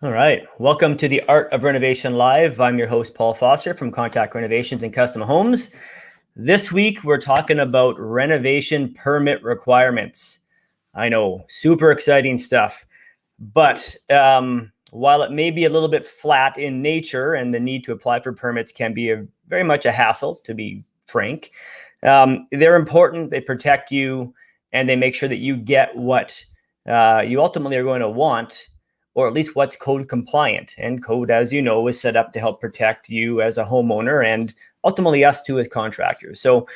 All right. Welcome to the Art of Renovation Live. I'm your host, Paul Foster from Contact Renovations and Custom Homes. This week, we're talking about renovation permit requirements. I know, super exciting stuff. But while it may be a little bit flat in nature and the need to apply for permits can be very much a hassle, to be frank, they're important. They protect you and they make sure that you get what you ultimately are going to want, or at least what's code compliant. And code, as you know, is set up to help protect you as a homeowner and ultimately us too as contractors. So,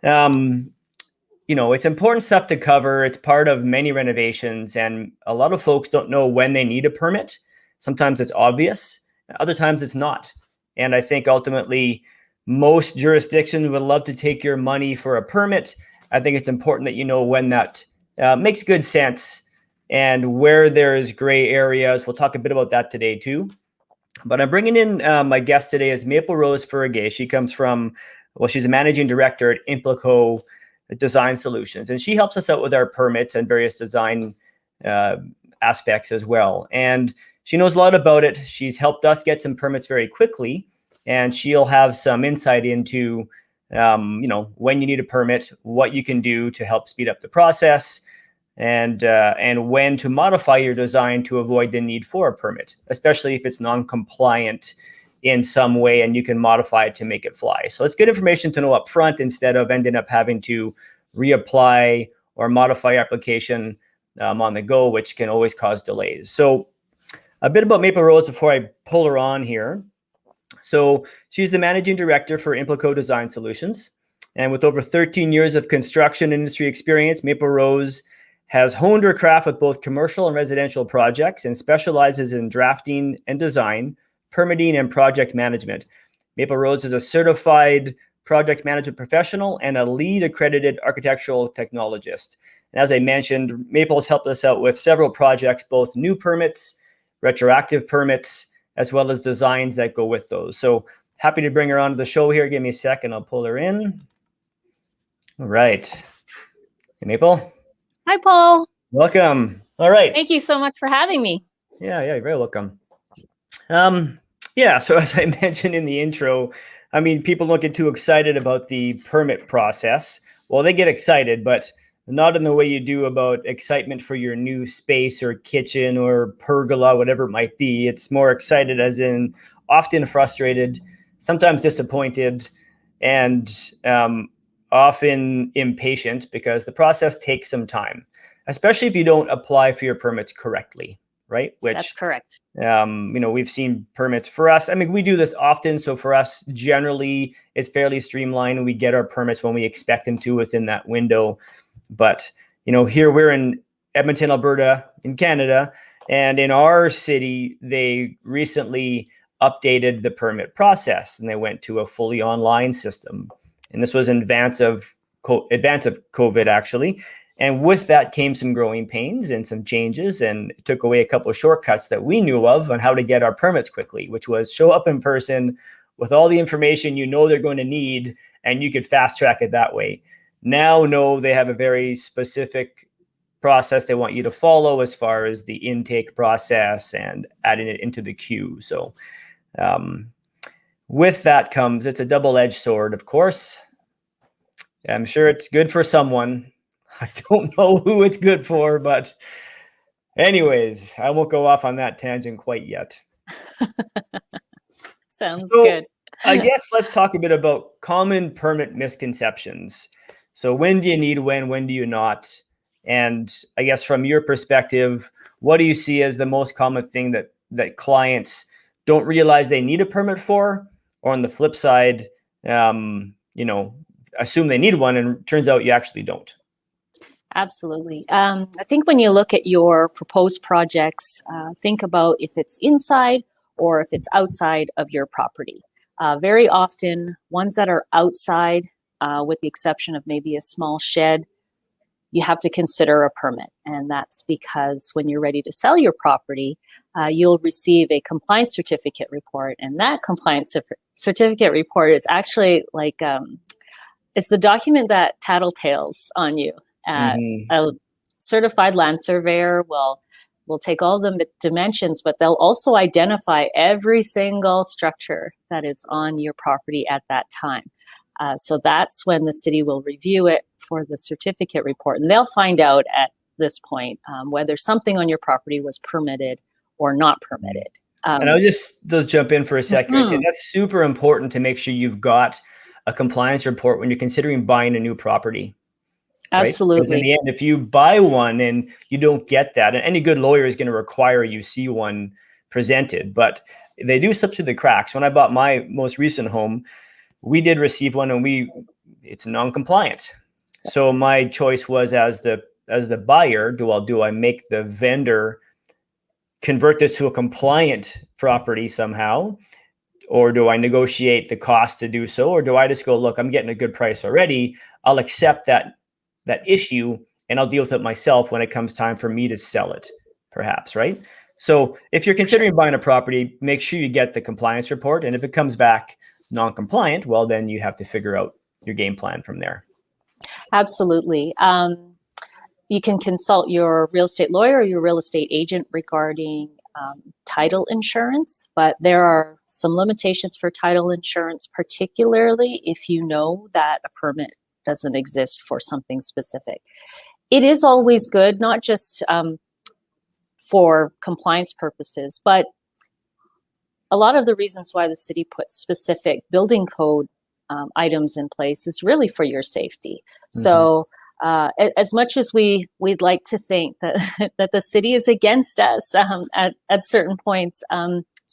it's important stuff to cover. It's part of many renovations, and a lot of folks don't know when they need a permit. Sometimes it's obvious, other times it's not. And I think ultimately most jurisdictions would love to take your money for a permit. I think it's important that you know when that makes good sense and where there's gray areas. We'll talk a bit about that today too. But I'm bringing in my guest today is Maple Rose Furigay. She comes from, she's a managing director at Inplico Design Solutions, and she helps us out with our permits and various design aspects as well. And she knows a lot about it. She's helped us get some permits very quickly, and she'll have some insight into, when you need a permit, what you can do to help speed up the process, and when to modify your design to avoid the need for a permit, especially if it's non-compliant in some way and you can modify it to make it fly. So it's good information to know up front instead of ending up having to reapply or modify your application on the go, which can always cause delays. So a bit about Maple Rose before I pull her on here. So she's the managing director for Inplico Design Solutions. And with over 13 years of construction industry experience, Maple Rose has honed her craft with both commercial and residential projects and specializes in drafting and design, permitting, and project management. Maple Rose is a certified project management professional and a LEED accredited architectural technologist. And as I mentioned, Maple's helped us out with several projects, both new permits, retroactive permits, as well as designs that go with those. So happy to bring her onto the show here. Give me a second, I'll pull her in. All right. Hey, Maple. Hi, Paul. Welcome. All right. Thank you so much for having me. Yeah, you're very welcome. So as I mentioned in the intro, I mean, people don't get too excited about the permit process. Well, they get excited, but not in the way you do about excitement for your new space or kitchen or pergola, whatever it might be. It's more excited as in often frustrated, sometimes disappointed, and often impatient because the process takes some time, especially if you don't apply for your permits correctly, right? That's correct. We've seen permits for us. I mean, we do this often. So for us, generally, it's fairly streamlined. We get our permits when we expect them to within that window. But, here we're in Edmonton, Alberta, in Canada. And in our city, they recently updated the permit process and they went to a fully online system. And this was in advance of COVID, actually. And with that came some growing pains and some changes, and it took away a couple of shortcuts that we knew of on how to get our permits quickly, which was show up in person with all the information they're going to need, and you could fast track it that way. Now, no, they have a very specific process they want you to follow as far as the intake process and adding it into the queue. So with that comes, it's a double-edged sword, of course. I'm sure it's good for someone. I don't know who it's good for, but anyways, I won't go off on that tangent quite yet. Sounds good. I guess let's talk a bit about common permit misconceptions. So when do you need when do you not? And I guess from your perspective, what do you see as the most common thing that clients don't realize they need a permit for? Or on the flip side, assume they need one and it turns out you actually don't? Absolutely. I think when you look at your proposed projects, think about if it's inside or if it's outside of your property. Very often, ones that are outside, with the exception of maybe a small shed, you have to consider a permit. And that's because when you're ready to sell your property, you'll receive a compliance certificate report. And that compliance certificate report is actually like, it's the document that tattletales on you. A certified land surveyor will will take all the dimensions, but they'll also identify every single structure that is on your property at that time. So that's when the city will review it for the certificate report, and they'll find out at this point whether something on your property was permitted or not permitted. And I'll just jump in for a second. I say that's super important to make sure you've got a compliance report when you're considering buying a new property. Right? Absolutely. Because in the end, if you buy one and you don't get that, and any good lawyer is going to require you see one presented, but they do slip through the cracks. When I bought my most recent home, we did receive one, and it's non-compliant. So my choice was, as the buyer, do I make the vendor convert this to a compliant property somehow, or do I negotiate the cost to do so, or do I just go, look, I'm getting a good price already, I'll accept that issue and I'll deal with it myself when it comes time for me to sell it, perhaps, right? So if you're considering buying a property, make sure you get the compliance report, and if it comes back non-compliant, well, then you have to figure out your game plan from there. Absolutely. You can consult your real estate lawyer or your real estate agent regarding title insurance, but there are some limitations for title insurance, particularly if you know that a permit doesn't exist for something specific. It is always good, not just for compliance purposes, but a lot of the reasons why the city puts specific building code items in place is really for your safety. So as much as we'd like to think that that the city is against us at certain points,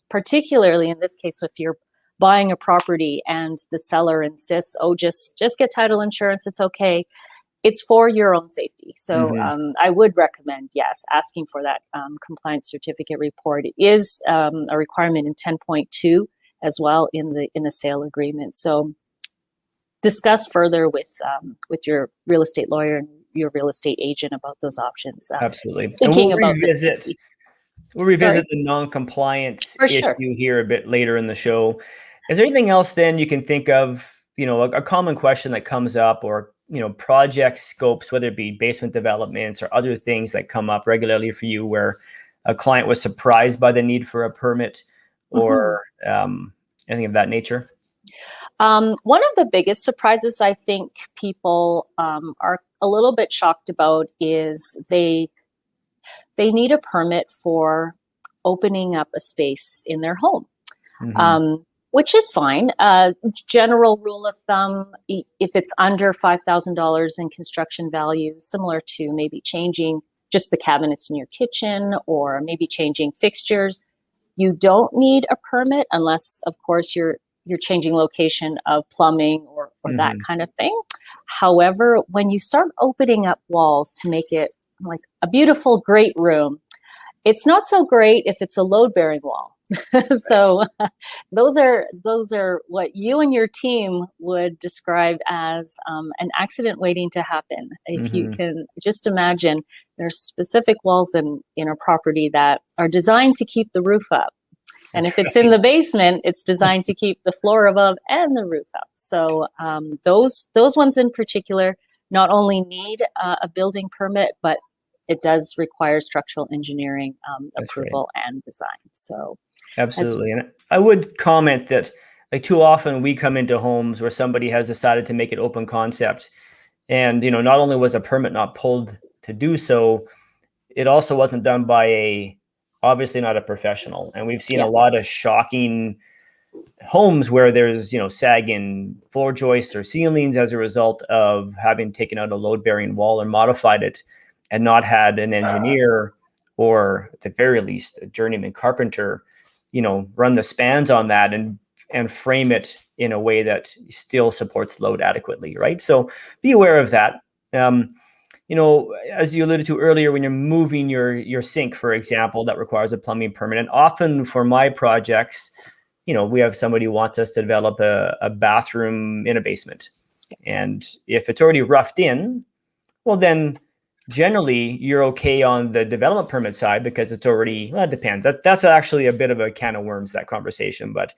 particularly in this case, if you're buying a property and the seller insists, oh, just get title insurance, it's okay. It's for your own safety. So I would recommend, yes, asking for that compliance certificate report. It is a requirement in 10.2 as well in the sale agreement. So discuss further with your real estate lawyer and your real estate agent about those options. Absolutely. Thinking and we'll about revisit the non-compliance issue here a bit later in the show. Is there anything else then you can think of, a common question that comes up, or, project scopes, whether it be basement developments or other things that come up regularly for you, where a client was surprised by the need for a permit or anything of that nature? One of the biggest surprises I think people are a little bit shocked about is they need a permit for opening up a space in their home, which is fine. General rule of thumb, if it's under $5,000 in construction value, similar to maybe changing just the cabinets in your kitchen or maybe changing fixtures, you don't need a permit unless, of course, you're changing location of plumbing or that kind of thing. However, when you start opening up walls to make it like a beautiful, great room, it's not so great if it's a load-bearing wall. So those are what you and your team would describe as an accident waiting to happen. If you can just imagine, there's specific walls in a property that are designed to keep the roof up. And if it's in the basement, it's designed to keep the floor above and the roof up. So those ones in particular not only need a building permit, but it does require structural engineering approval and design. So absolutely. And I would comment that, like, too often we come into homes where somebody has decided to make it open concept, and not only was a permit not pulled to do so, it also wasn't done by obviously not a professional. And we've seen a lot of shocking homes where there's, sagging floor joists or ceilings as a result of having taken out a load-bearing wall and modified it and not had an engineer, or at the very least a journeyman carpenter, run the spans on that and frame it in a way that still supports load adequately, right? So be aware of that. As you alluded to earlier, when you're moving your sink, for example, that requires a plumbing permit. And often for my projects, we have somebody who wants us to develop a bathroom in a basement. And if it's already roughed in, well, then generally you're okay on the development permit side because it's already, well, it depends. That's actually a bit of a can of worms, that conversation. But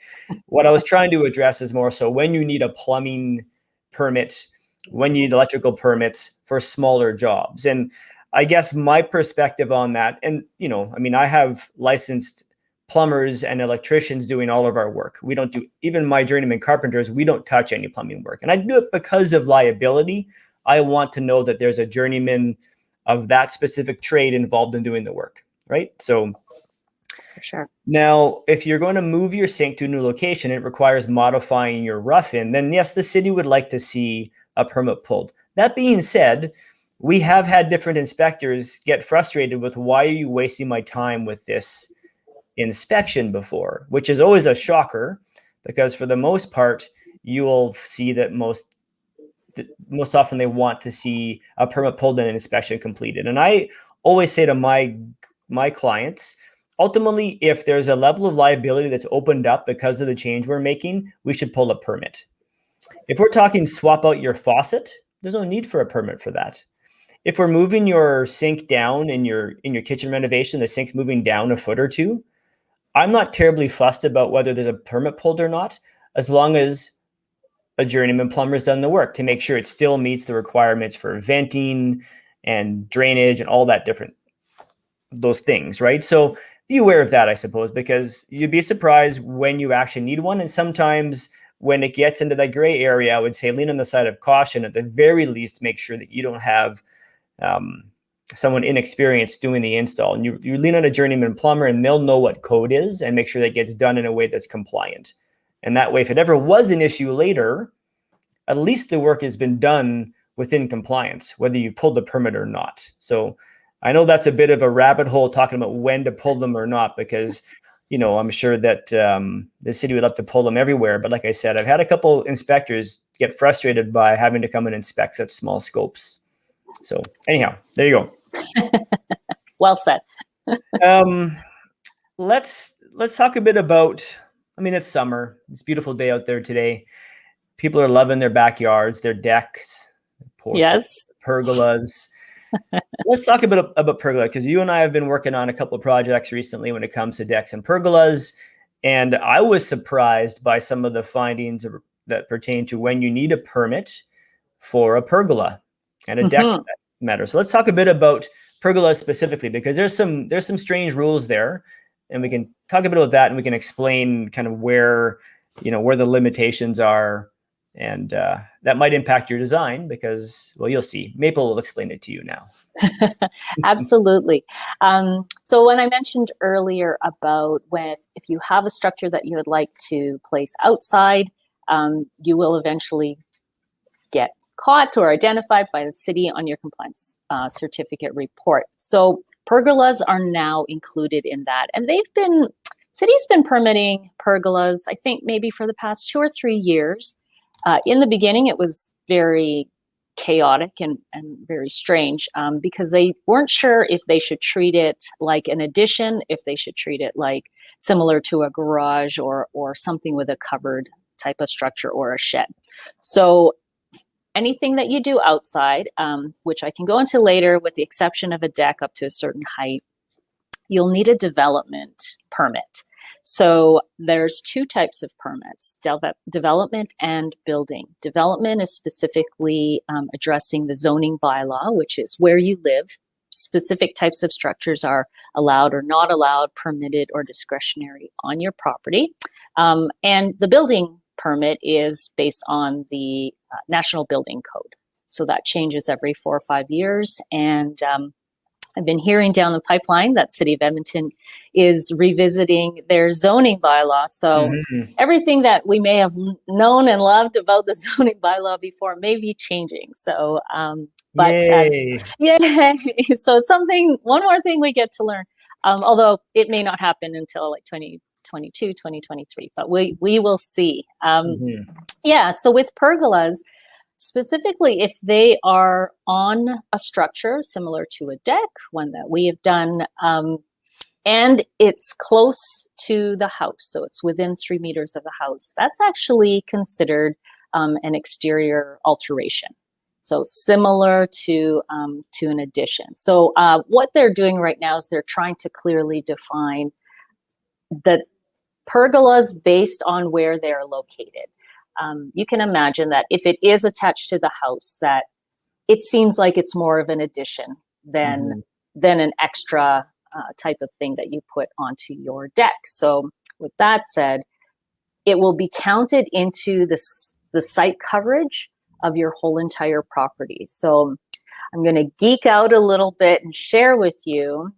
what I was trying to address is more so when you need a plumbing permit, when you need electrical permits for smaller jobs. And I guess my perspective on that, and I mean, I have licensed plumbers and electricians doing all of our work. We don't do, even my journeyman carpenters, we don't touch any plumbing work. And I do it because of liability. I want to know that there's a journeyman of that specific trade involved in doing the work, right? So For sure. now, if you're going to move your sink to a new location, it requires modifying your rough-in, then yes, the city would like to see a permit pulled. That being said, we have had different inspectors get frustrated with, why are you wasting my time with this inspection before, which is always a shocker, because for the most part, you will see that most often they want to see a permit pulled and an inspection completed. And I always say to my clients, ultimately, if there's a level of liability that's opened up because of the change we're making, we should pull a permit. If we're talking swap out your faucet, there's no need for a permit for that. If we're moving your sink down in your kitchen renovation, the sink's moving down a foot or two, I'm not terribly fussed about whether there's a permit pulled or not, as long as a journeyman plumber has done the work to make sure it still meets the requirements for venting and drainage and all that those things, right? So be aware of that, I suppose, because you'd be surprised when you actually need one. And sometimes when it gets into that gray area, I would say lean on the side of caution. At the very least, make sure that you don't have someone inexperienced doing the install. And you lean on a journeyman plumber, and they'll know what code is and make sure that gets done in a way that's compliant. And that way, if it ever was an issue later, at least the work has been done within compliance, whether you pulled the permit or not. So I know that's a bit of a rabbit hole talking about when to pull them or not, because, I'm sure that the city would love to pull them everywhere. But like I said, I've had a couple inspectors get frustrated by having to come and inspect such small scopes. So anyhow, there you go. Well said. Let's talk a bit about, I mean, it's summer. It's a beautiful day out there today. People are loving their backyards, their decks, porches, Yes. pergolas. Let's talk a bit about pergola, because you and I have been working on a couple of projects recently when it comes to decks and pergolas. And I was surprised by some of the findings that pertain to when you need a permit for a pergola and a deck for that matter. So let's talk a bit about pergolas specifically, because there's some strange rules there, and we can talk a bit about that, and we can explain kind of where the limitations are. And that might impact your design because, well, you'll see. Maple will explain it to you now. Absolutely. So when I mentioned earlier about if you have a structure that you would like to place outside, you will eventually get caught or identified by the city on your compliance certificate report. So pergolas are now included in that. And city's been permitting pergolas, I think maybe for the past 2 or 3 years. In the beginning, it was very chaotic and very strange because they weren't sure if they should treat it like an addition, if they should treat it like similar to a garage or something with a covered type of structure or a shed. So anything that you do outside, which I can go into later, with the exception of a deck up to a certain height, you'll need a development permit. So there's 2 types of permits, development and building. Development is specifically addressing the zoning bylaw, which is where you live. Specific types of structures are allowed or not allowed, permitted or discretionary on your property. And the building permit is based on the National Building Code. So that changes every 4 or 5 years. And I've been hearing down the pipeline that City of Edmonton is revisiting their zoning bylaw. So everything that we may have known and loved about the zoning bylaw before may be changing. So, Yay. So it's one more thing we get to learn. Although it may not happen until like 2022, 2023, but we will see. Yeah, so with pergolas, specifically, if they are on a structure similar to a deck, one that we have done, and it's close to the house, so it's within 3 meters of the house, that's actually considered an exterior alteration. So similar to an addition. So what they're doing right now is they're trying to clearly define the pergolas based on where they're located. You can imagine that if it is attached to the house, that it seems like it's more of an addition. than an extra type of thing that you put onto your deck. So with that said, it will be counted into the site coverage of your whole entire property. So I'm going to geek out a little bit and share with you,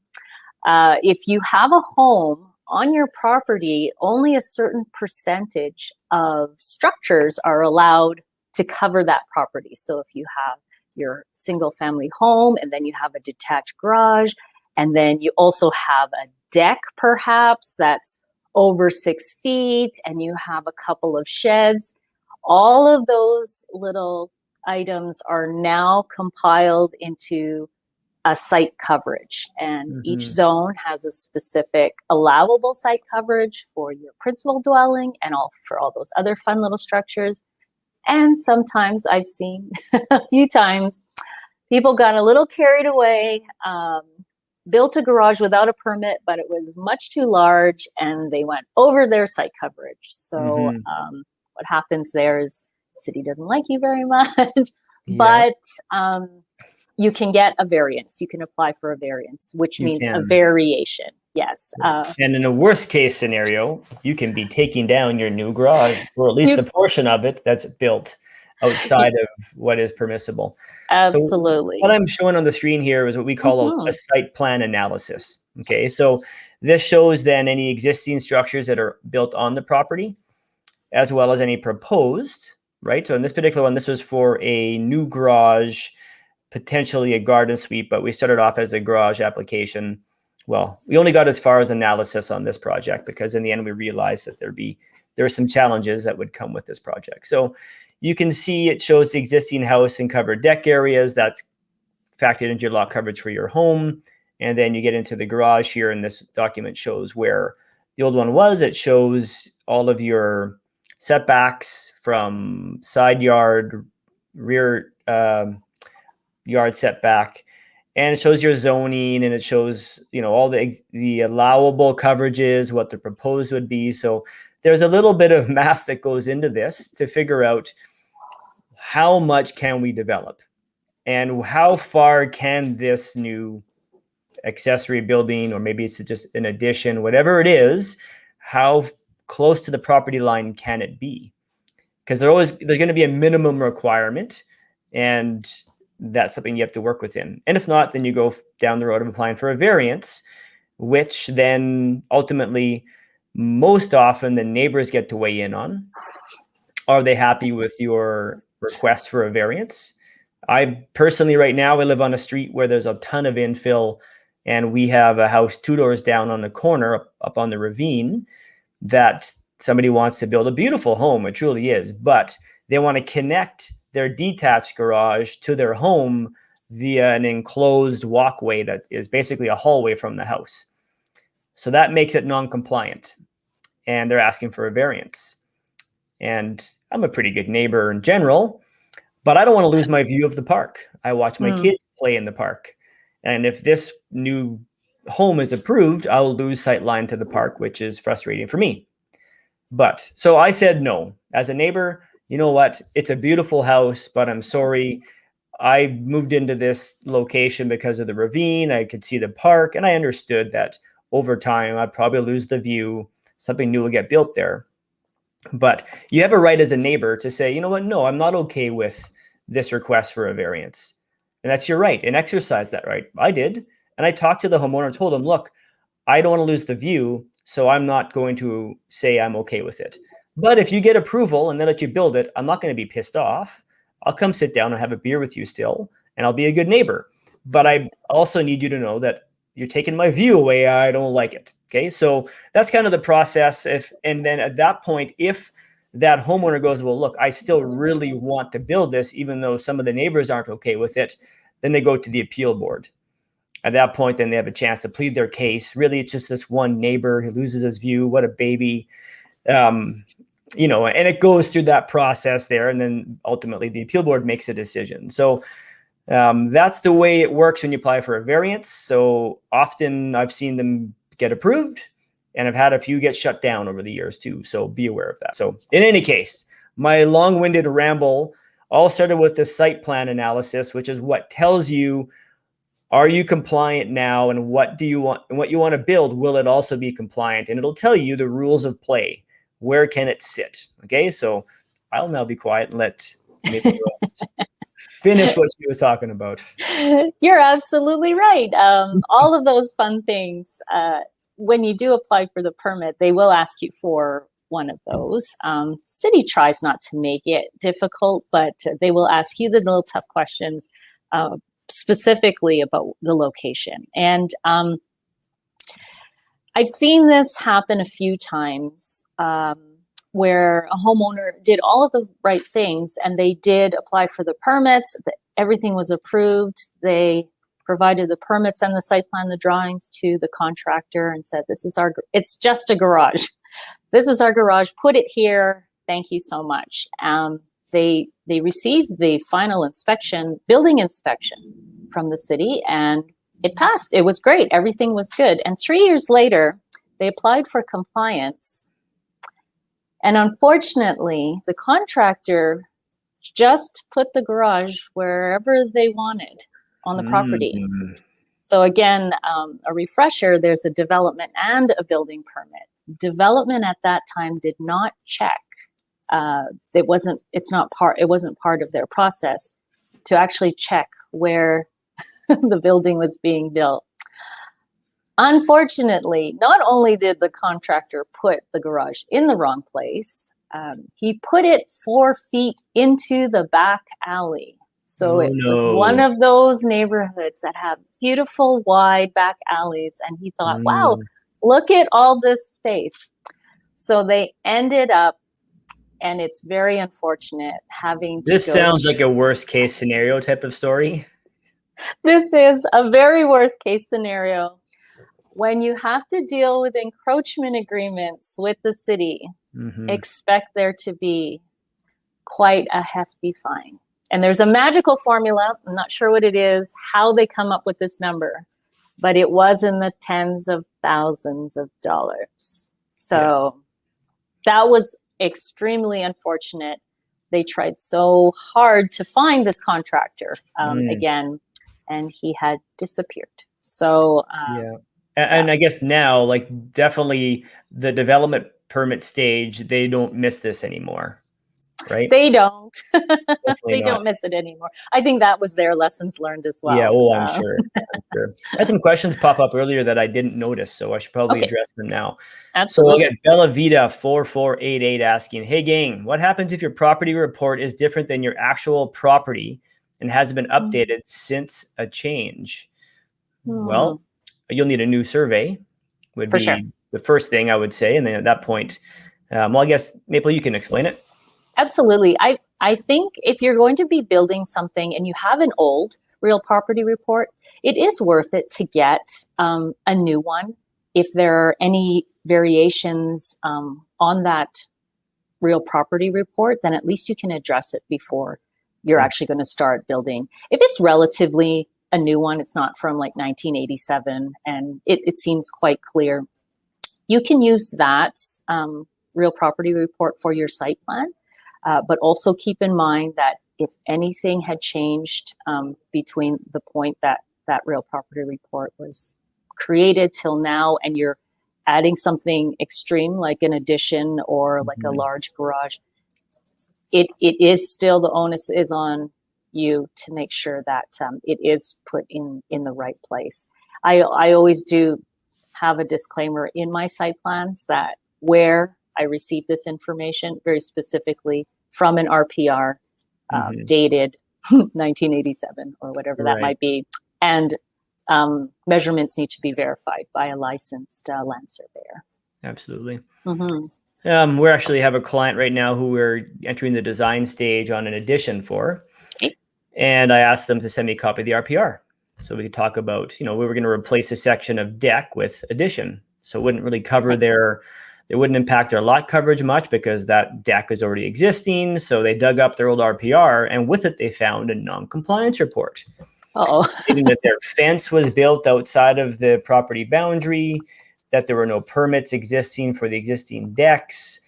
if you have a home on your property, only a certain percentage of structures are allowed to cover that property. So if you have your single family home and then you have a detached garage, and then you also have a deck perhaps that's over 6 feet, and you have a couple of sheds, all of those little items are now compiled into a site coverage, and each zone has a specific allowable site coverage for your principal dwelling and for all those other fun little structures. And sometimes I've seen a few times people got a little carried away, built a garage without a permit, but it was much too large and they went over their site coverage. So what happens there is the city doesn't like you very much, but you can get a variance. You can apply for a variance, which means a variation. Yes. And in a worst case scenario, you can be taking down your new garage, or at least a portion of it that's built outside of what is permissible. Absolutely. So what I'm showing on the screen here is what we call a site plan analysis. Okay, so this shows then any existing structures that are built on the property, as well as any proposed, right? So in this particular one, this was for a new garage, potentially a garden suite, but we started off as a garage application. Well, we only got as far as analysis on this project because in the end we realized that there are some challenges that would come with this project. So you can see it shows the existing house and covered deck areas. That's factored into your lot coverage for your home. And then you get into the garage here, and this document shows where the old one was. It shows all of your setbacks from side yard, rear yard setback, and it shows your zoning, and it shows, you know, all the allowable coverages, what the proposed would be. So there's a little bit of math that goes into this to figure out how much can we develop and how far can this new accessory building, or maybe it's just an addition, whatever it is, how close to the property line can it be? Because there's going to be a minimum requirement, and that's something you have to work within. And if not, then you go down the road of applying for a variance, which then ultimately, most often, the neighbors get to weigh in on. Are they happy with your request for a variance? I personally, right now, I live on a street where there's a ton of infill, and we have a house 2 doors down on the corner up on the ravine that somebody wants to build a beautiful home. It truly is, but they want to connect their detached garage to their home via an enclosed walkway that is basically a hallway from the house. So that makes it non-compliant, and they're asking for a variance. And I'm a pretty good neighbor in general, but I don't want to lose my view of the park. I watch my kids play in the park. And if this new home is approved, I'll lose sight line to the park, which is frustrating for me. But so I said no. As a neighbor, you know what? It's a beautiful house, but I'm sorry. I moved into this location because of the ravine. I could see the park, and I understood that over time, I'd probably lose the view. Something new will get built there. But you have a right as a neighbor to say, you know what? No, I'm not okay with this request for a variance. And that's your right, and exercise that right. I did. And I talked to the homeowner and told him, look, I don't want to lose the view, so I'm not going to say I'm okay with it. But if you get approval and they let you build it, I'm not going to be pissed off. I'll come sit down and have a beer with you still, and I'll be a good neighbor. But I also need you to know that you're taking my view away. I don't like it. Okay, so that's kind of the process. And then at that point, if that homeowner goes, well, look, I still really want to build this, even though some of the neighbors aren't okay with it, then they go to the appeal board. At that point, then they have a chance to plead their case. Really, it's just this one neighbor who loses his view. What a baby. You know, and it goes through that process there. And then ultimately the appeal board makes a decision. So that's the way it works when you apply for a variance. So often I've seen them get approved, and I've had a few get shut down over the years too. So be aware of that. So in any case, my long-winded ramble all started with the site plan analysis, which is what tells you are you compliant now? And what do you want? And what you want to build, will it also be compliant? And it'll tell you the rules of play. Where can it sit? Okay, so I'll now be quiet and let Maple Rose finish what she was talking about. You're absolutely right. All of those fun things. When you do apply for the permit, they will ask you for one of those. City tries not to make it difficult, but they will ask you the little tough questions, specifically about the location. And I've seen this happen a few times, where a homeowner did all of the right things and they did apply for the permits. Everything was approved. They provided the permits and the site plan, the drawings to the contractor and said, it's just a garage. This is our garage. Put it here. Thank you so much. They received the final inspection, building inspection from the city, and it passed. It was great. Everything was good. And 3 years later, they applied for compliance. And unfortunately, the contractor just put the garage wherever they wanted on the property. Mm-hmm. So again, a refresher, there's a development and a building permit. Development at that time did not check. It wasn't part of their process to actually check where the building was being built. Unfortunately, not only did the contractor put the garage in the wrong place, he put it 4 feet into the back alley. So it was one of those neighborhoods that have beautiful wide back alleys. And he thought, wow, look at all this space. So they ended up, and it's very unfortunate, having to This sounds like a worst case scenario type of story. This is a very worst case scenario. When you have to deal with encroachment agreements with the city, expect there to be quite a hefty fine. And there's a magical formula. I'm not sure what it is, how they come up with this number, but it was in the tens of thousands of dollars. So that was extremely unfortunate. They tried so hard to find this contractor again, and he had disappeared. So and I guess now, like, definitely the development permit stage, they don't miss this anymore, right? They don't. They don't miss it anymore. I think that was their lessons learned as well. Yeah, I'm sure. I had some questions pop up earlier that I didn't notice, so I should probably address them now. Absolutely. So I got Bella Vita 4488 asking, hey gang, what happens if your property report is different than your actual property and hasn't been updated since a change? Well, you'll need a new survey, would be the first thing I would say. And then at that point, well, I guess, Maple, you can explain it. Absolutely. I think if you're going to be building something and you have an old real property report, it is worth it to get a new one. If there are any variations on that real property report, then at least you can address it before you're actually going to start building. If it's relatively a new one, it's not from like 1987, and it seems quite clear, you can use that real property report for your site plan. But also keep in mind that if anything had changed between the point that real property report was created till now, and you're adding something extreme like an addition or like a large garage, it is still, the onus is on you to make sure that it is put in the right place. I always do have a disclaimer in my site plans that where I received this information very specifically from an RPR dated 1987 or whatever that might be. And measurements need to be verified by a licensed land surveyor. Absolutely. We actually have a client right now who we're entering the design stage on an addition for. And I asked them to send me a copy of the RPR. So we could talk about, we were going to replace a section of deck with addition. So it wouldn't really cover it wouldn't impact their lot coverage much because that deck is already existing. So they dug up their old RPR, and with it, they found a non-compliance report. Stating that their fence was built outside of the property boundary, that there were no permits existing for the existing decks.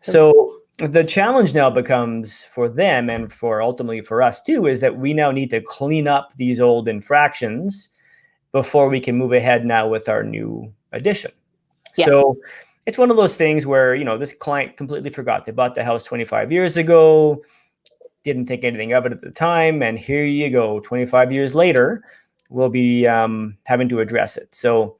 So the challenge now becomes for them, and for ultimately for us too, is that we now need to clean up these old infractions before we can move ahead now with our new addition. Yes. So it's one of those things where, this client completely forgot. They bought the house 25 years ago, didn't think anything of it at the time. And here you go, 25 years later, we'll be having to address it. So,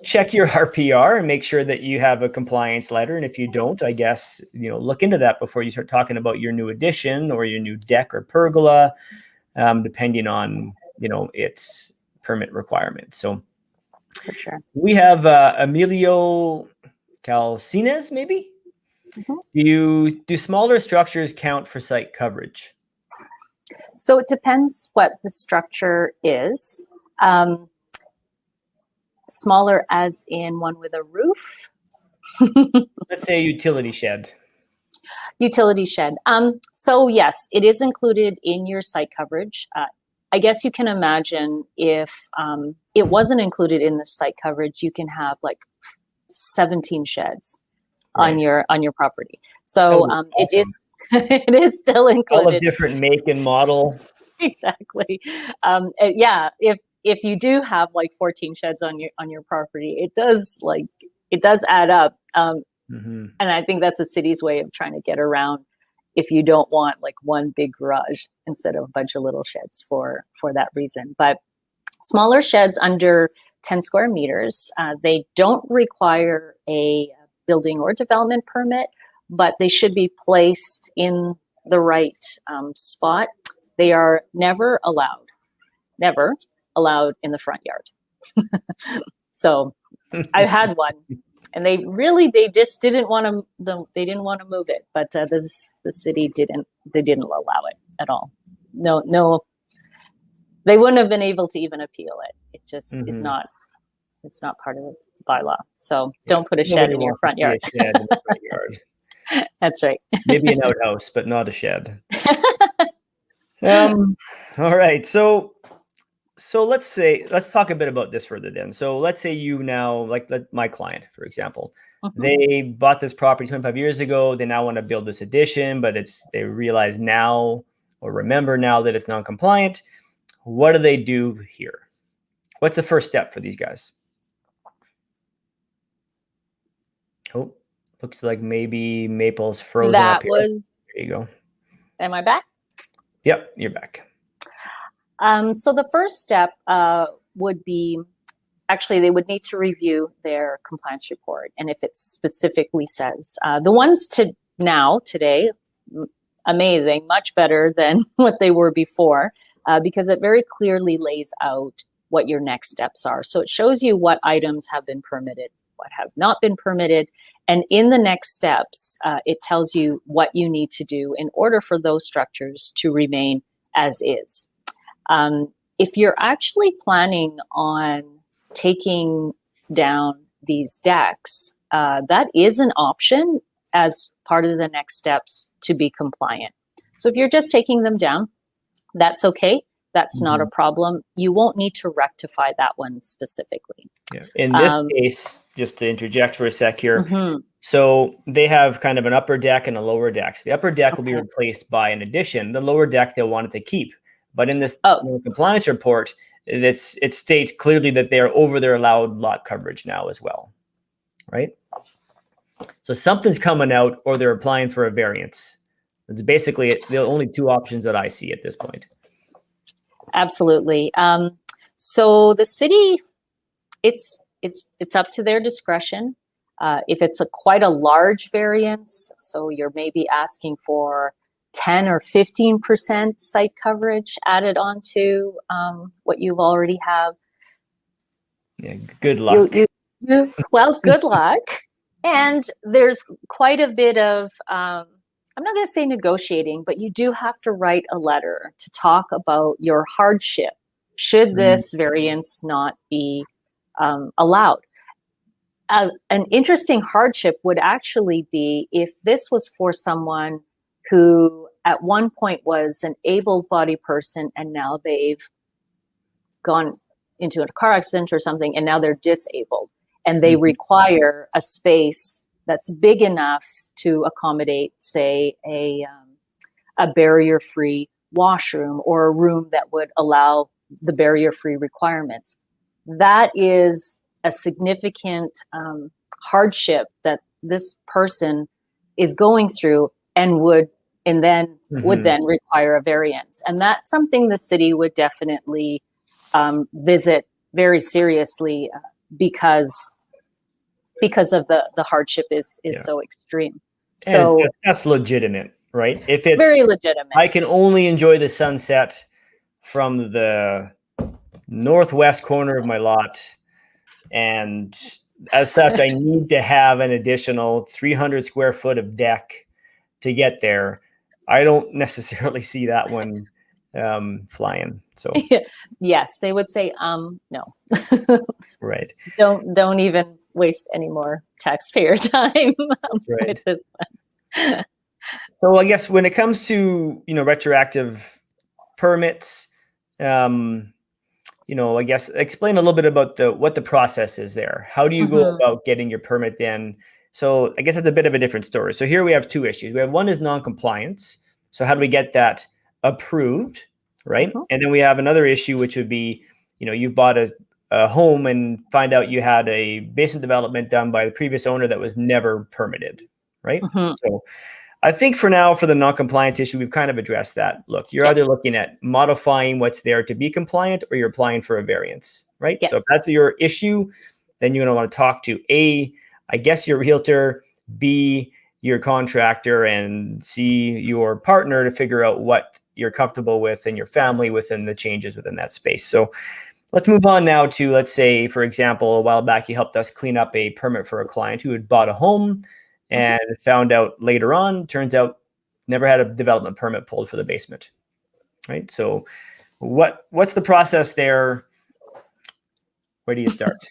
check your RPR and make sure that you have a compliance letter. And if you don't, I guess, look into that before you start talking about your new addition or your new deck or pergola, depending on, its permit requirements. So For sure. we have Emilio Calcines, maybe? Mm-hmm. Do smaller structures count for site coverage? So it depends what the structure is. Smaller as in one with a roof? Let's say a utility shed. Utility shed. So yes, it is included in your site coverage. I guess you can imagine if it wasn't included in the site coverage, you can have like 17 sheds on your property. So awesome. it is still included. All of different make and model. Exactly. Yeah. If you do have like 14 sheds on your property, it does add up. And I think that's the city's way of trying to get around if you don't want like one big garage instead of a bunch of little sheds for that reason. But smaller sheds under 10 square meters, they don't require a building or development permit, but they should be placed in the right spot. They are never allowed in the front yard. So I had one, and they just didn't want to. They didn't want to move it, but the city didn't. They didn't allow it at all. No, they wouldn't have been able to even appeal it. It just is not. It's not part of the bylaw. So don't put a shed in your front yard. A shed in the front yard. That's right. Maybe an outhouse, but not a shed. All right. So let's talk a bit about this further then. So let's say you now, like my client, for example, they bought this property 25 years ago. They now want to build this addition, but they realize now or remember now that it's non-compliant. What do they do here? What's the first step for these guys? Oh, looks like maybe Maple's frozen up here. There you go. Am I back? Yep, you're back. So the first step would be, actually, they would need to review their compliance report. And if it specifically says, the ones today, amazing, much better than what they were before, because it very clearly lays out what your next steps are. So it shows you what items have been permitted, what have not been permitted. And in the next steps, it tells you what you need to do in order for those structures to remain as is. If you're actually planning on taking down these decks, that is an option as part of the next steps to be compliant. So if you're just taking them down, that's okay. That's not a problem. You won't need to rectify that one specifically. Yeah. In this case, just to interject for a sec here, so they have kind of an upper deck and a lower deck. So the upper deck will be replaced by an addition. The lower deck they'll want it to keep. But in this compliance report, it states clearly that they are over their allowed lot coverage now as well, right? So something's coming out, or they're applying for a variance. It's basically the only two options that I see at this point. Absolutely. So the city, it's up to their discretion. If it's quite a large variance, so you're maybe asking for 10 or 15% site coverage added onto what you've already have. Yeah, good luck. Well, good luck. And there's quite a bit of, I'm not going to say negotiating, but you do have to write a letter to talk about your hardship should this variance not be allowed. An interesting hardship would actually be if this was for someone who at one point was an able-bodied person and now they've gone into a car accident or something and now they're disabled and they require a space that's big enough to accommodate, say, a barrier-free washroom or a room that would allow the barrier-free requirements. That is a significant hardship that this person is going through and would then require a variance. And that's something the city would definitely visit very seriously because of the hardship is so extreme. So and that's legitimate, right? If it's very legitimate. I can only enjoy the sunset from the northwest corner of my lot, and as such, I need to have an additional 300 square foot of deck to get there. I don't necessarily see that one flying. So yes, they would say, no. right. Don't even waste any more taxpayer time with this one. So I guess when it comes to, retroactive permits, I guess explain a little bit about what the process is there. How do you go about getting your permit then? So I guess it's a bit of a different story. So here we have two issues. We have one is non-compliance. So how do we get that approved, right? And then we have another issue, which would be, you've bought a home and find out you had a basement development done by the previous owner that was never permitted, right? So I think for now, for the non-compliance issue, we've kind of addressed that. Look, you're either looking at modifying what's there to be compliant, or you're applying for a variance, right? Yes. So if that's your issue, then you're going to want to talk to A, I guess your realtor, B, your contractor, and C, your partner to figure out what you're comfortable with and your family within the changes within that space. So let's move on now to, let's say, for example, a while back, you helped us clean up a permit for a client who had bought a home and found out later on, turns out never had a development permit pulled for the basement, right? So what's the process there? Where do you start?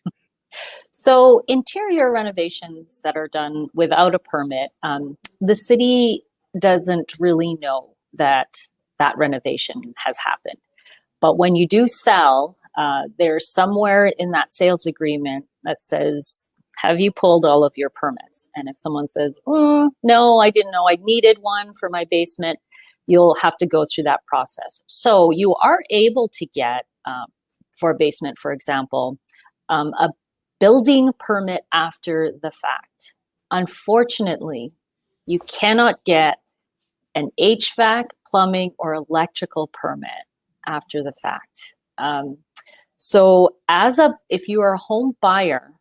So interior renovations that are done without a permit, the city doesn't really know that renovation has happened. But when you do sell, there's somewhere in that sales agreement that says, have you pulled all of your permits? And if someone says, no, I didn't know I needed one for my basement, you'll have to go through that process. So you are able to get, for a basement, for example, a building permit after the fact. Unfortunately, you cannot get an HVAC, plumbing, or electrical permit after the fact. So if you are a home buyer,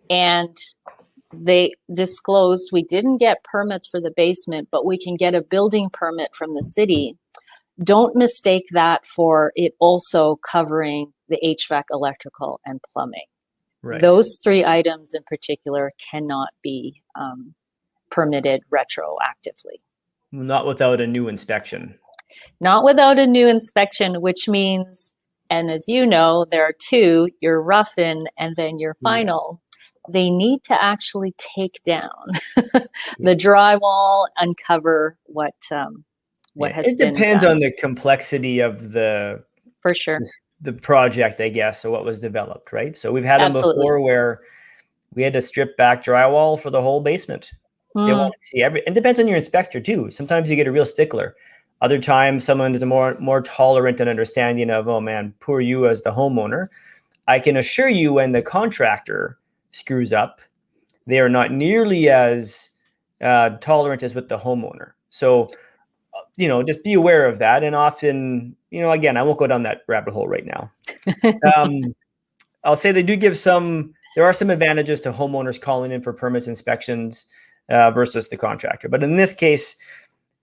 and they disclosed we didn't get permits for the basement, but we can get a building permit from the city, don't mistake that for it also covering the HVAC, electrical, and plumbing. Right. Those three items in particular cannot be permitted retroactively. Not without a new inspection. Not without a new inspection, which means, and as you know, there are two, your rough-in and then your final. They need to actually take down the drywall, uncover what has been. It depends on the complexity of the project, I guess, or what was developed, right? So we've had them before where we had to strip back drywall for the whole basement. They want to see it depends on your inspector too. Sometimes you get a real stickler. Other times, someone is more tolerant and understanding of, oh man, poor you as the homeowner. I can assure you, when the contractor screws up, they are not nearly as tolerant as with the homeowner. So, just be aware of that. And often, again, I won't go down that rabbit hole right now. I'll say they do give there are some advantages to homeowners calling in for permits inspections versus the contractor. But in this case,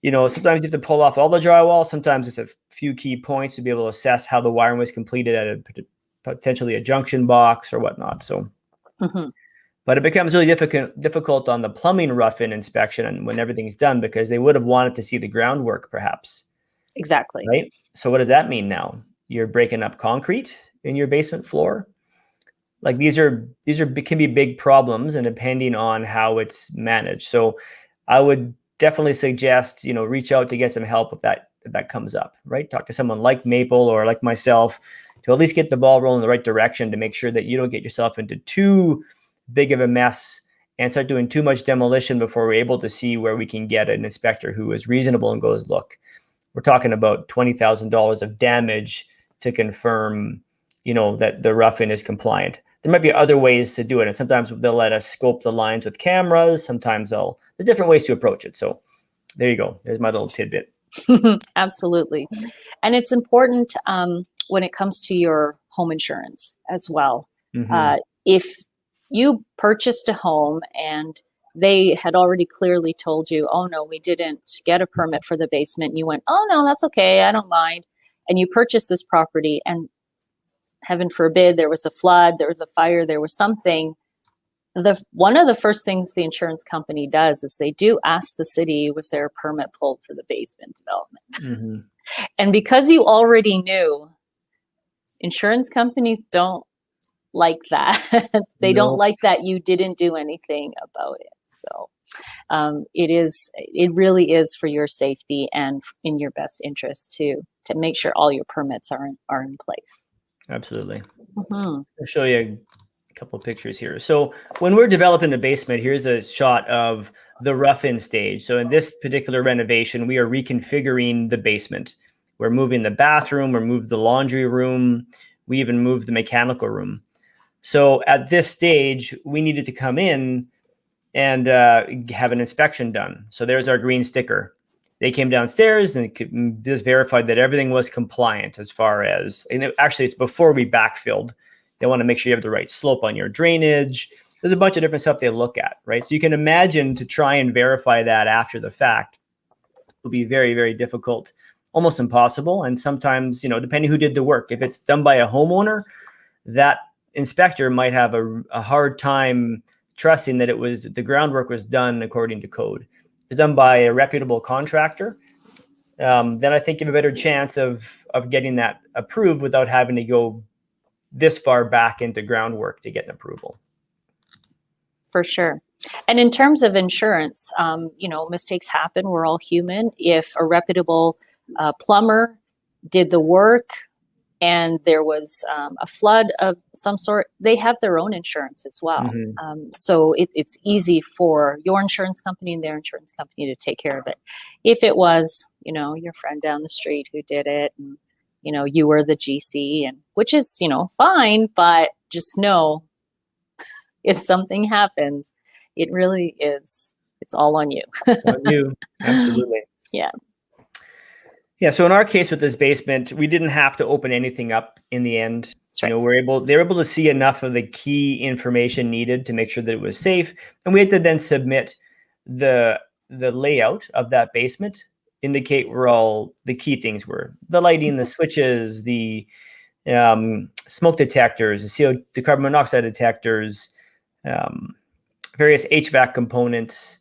sometimes you have to pull off all the drywall. Sometimes it's a few key points to be able to assess how the wiring was completed at potentially a junction box or whatnot. So. But it becomes really difficult on the plumbing rough-in inspection and when everything's done, because they would have wanted to see the groundwork, perhaps. Exactly. Right. So what does that mean now? You're breaking up concrete in your basement floor. Like these can be big problems, and depending on how it's managed. So I would definitely suggest reach out to get some help if that comes up. Right. Talk to someone like Maple or like myself, to at least get the ball rolling in the right direction, to make sure that you don't get yourself into too big of a mess and start doing too much demolition before we're able to see where we can get an inspector who is reasonable and goes, look, we're talking about $20,000 of damage to confirm, that the roughing is compliant. There might be other ways to do it. And sometimes they'll let us scope the lines with cameras. Sometimes there's different ways to approach it. So there you go. There's my little tidbit. Absolutely. And it's important when it comes to your home insurance as well. Mm-hmm. If you purchased a home and they had already clearly told you, oh no, we didn't get a permit for the basement. And you went, oh no, that's okay, I don't mind. And you purchased this property and heaven forbid, there was a flood, there was a fire, there was something. One of the first things the insurance company does is they do ask the city, was there a permit pulled for the basement development? Mm-hmm. And because you already knew, insurance companies don't like that. They don't like that you didn't do anything about it. So it really is for your safety and in your best interest to make sure all your permits are in place. Absolutely. Mm-hmm. I'll show you a couple of pictures here. So when we're developing the basement, here's a shot of the rough-in stage. So in this particular renovation, we are reconfiguring the basement. We're moving the bathroom, we're moving the laundry room, we even moved the mechanical room. So at this stage, we needed to come in and have an inspection done. So there's our green sticker. They came downstairs and just verified that everything was compliant as far as, actually it's before we backfilled. They want to make sure you have the right slope on your drainage. There's a bunch of different stuff they look at, right? So you can imagine to try and verify that after the fact will be very, very difficult, almost impossible. And sometimes, depending who did the work, if it's done by a homeowner, that inspector might have a hard time trusting that the groundwork was done according to code. If it's done by a reputable contractor, then I think you have a better chance of getting that approved without having to go this far back into groundwork to get an approval. For sure. And in terms of insurance, mistakes happen. We're all human. If a reputable plumber did the work and there was a flood of some sort, they have their own insurance as well. Mm-hmm. So it's easy for your insurance company and their insurance company to take care of it. If it was, your friend down the street who did it, and you were the GC, and which is, fine, but just know if something happens, it really is, it's all on you. It's on you. Absolutely. Yeah. Yeah. So in our case with this basement, we didn't have to open anything up in the end. That's right. They were able to see enough of the key information needed to make sure that it was safe. And we had to then submit the layout of that basement, indicate where all the key things were: the lighting, the switches, the smoke detectors, the carbon monoxide detectors, various HVAC components,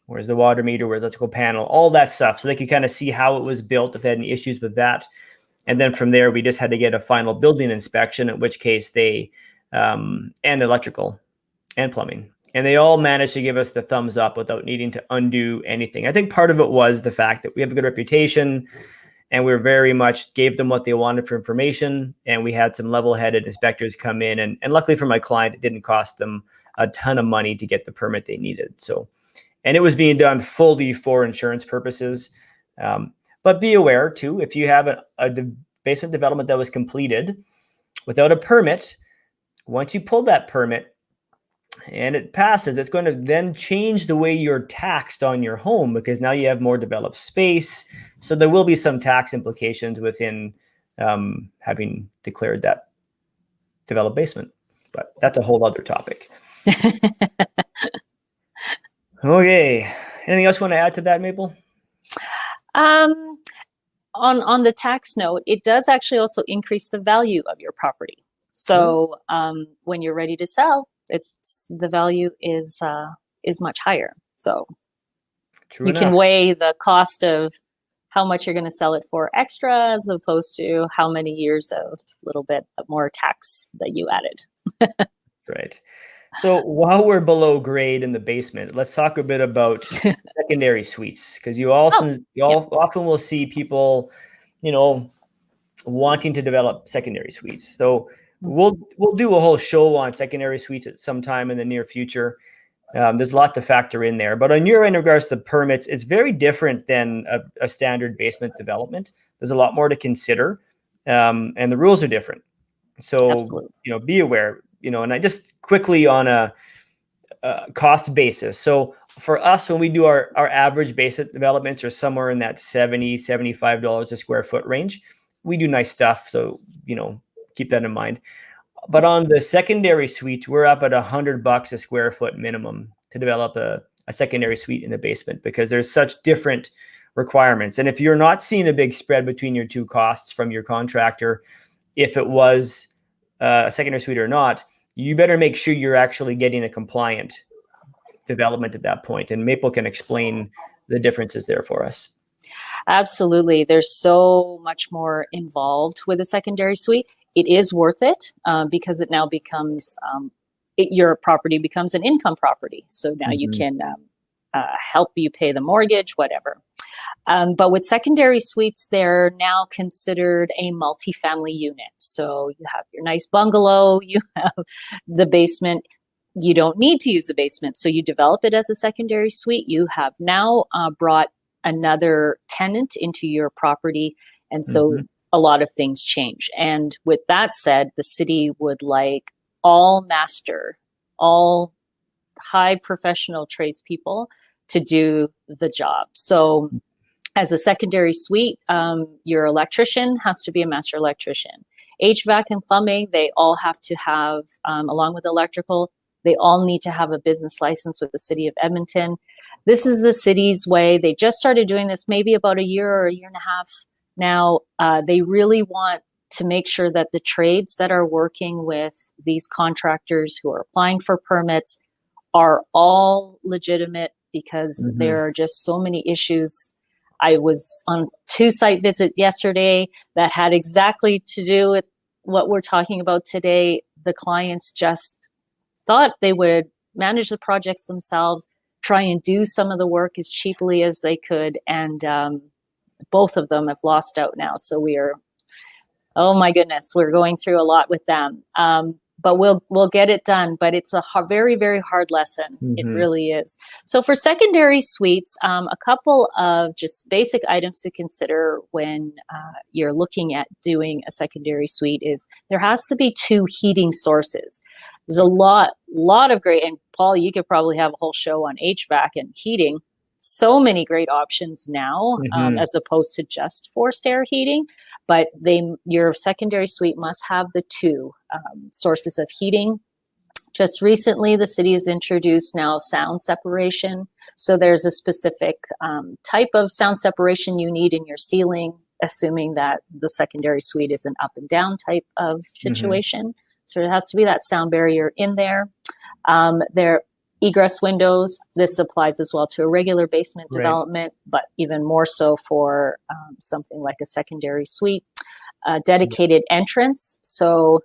where's the water meter, where's the electrical panel, all that stuff. So they could kind of see how it was built, if they had any issues with that. And then from there, we just had to get a final building inspection, in which case they, and electrical and plumbing. And they all managed to give us the thumbs up without needing to undo anything. I think part of it was the fact that we have a good reputation, and we very much gave them what they wanted for information. And we had some level-headed inspectors come in. And luckily for my client, it didn't cost them a ton of money to get the permit they needed. So, and it was being done fully for insurance purposes. But be aware too, if you have a basement development that was completed without a permit, once you pull that permit and it passes, it's going to then change the way you're taxed on your home, because now you have more developed space. So there will be some tax implications within having declared that developed basement. But that's a whole other topic. Okay. Anything else you want to add to that, Maple? On the tax note, it does actually also increase the value of your property. So when you're ready to sell, the value is much higher. So True you enough. can weigh the cost of how much you're going to sell it for extra, as opposed to how many years of little bit more tax that you added. Right. So while we're below grade in the basement, let's talk a bit about secondary suites, because you often will see people, wanting to develop secondary suites. So we'll do a whole show on secondary suites at some time in the near future. There's a lot to factor in there. But on your end, in regards to the permits, it's very different than a standard basement development. There's a lot more to consider. and the rules are different. So, Absolutely. be aware, and I just quickly on a cost basis. So for us, when we do our average basic developments are somewhere in that $70-$75 a square foot range. We do nice stuff. So, keep that in mind. But on the secondary suites, we're up at $100 a square foot minimum to develop a secondary suite in the basement, because there's such different requirements. And if you're not seeing a big spread between your two costs from your contractor, if it was a secondary suite or not, you better make sure you're actually getting a compliant development at that point. And Maple can explain the differences there for us. Absolutely. There's so much more involved with a secondary suite. It is worth it because it now becomes, your property becomes an income property. So now you can help you pay the mortgage, whatever. But with secondary suites, they're now considered a multifamily unit. So you have your nice bungalow, you have the basement. You don't need to use the basement. So you develop it as a secondary suite. You have now brought another tenant into your property. And so a lot of things change. And with that said, the city would like all high professional tradespeople to do the job. So as a secondary suite, your electrician has to be a master electrician. HVAC and plumbing, they all have to have, along with electrical, they all need to have a business license with the city of Edmonton. This is the city's way. They just started doing this maybe about a year or a year and a half now. They really want to make sure that the trades that are working with these contractors who are applying for permits are all legitimate, because there are just so many issues. I was on 2 site visit yesterday that had exactly to do with what we're talking about today. The clients just thought they would manage the projects themselves, try and do some of the work as cheaply as they could. And both of them have lost out now. So oh my goodness, we're going through a lot with them. But we'll get it done. But it's a very, very hard lesson. It really is. So for secondary suites, a couple of just basic items to consider when you're looking at doing a secondary suite is there has to be 2 heating sources. There's a lot of great, and Paul, you could probably have a whole show on HVAC and heating. So many great options now, as opposed to just forced air heating. But your secondary suite must have the 2 sources of heating. Just recently, the city has introduced now sound separation. So there's a specific type of sound separation you need in your ceiling, assuming that the secondary suite is an up and down type of situation. So there has to be that sound barrier in there. There egress windows. This applies as well to a regular basement development, but even more so for something like a secondary suite. Dedicated entrance. So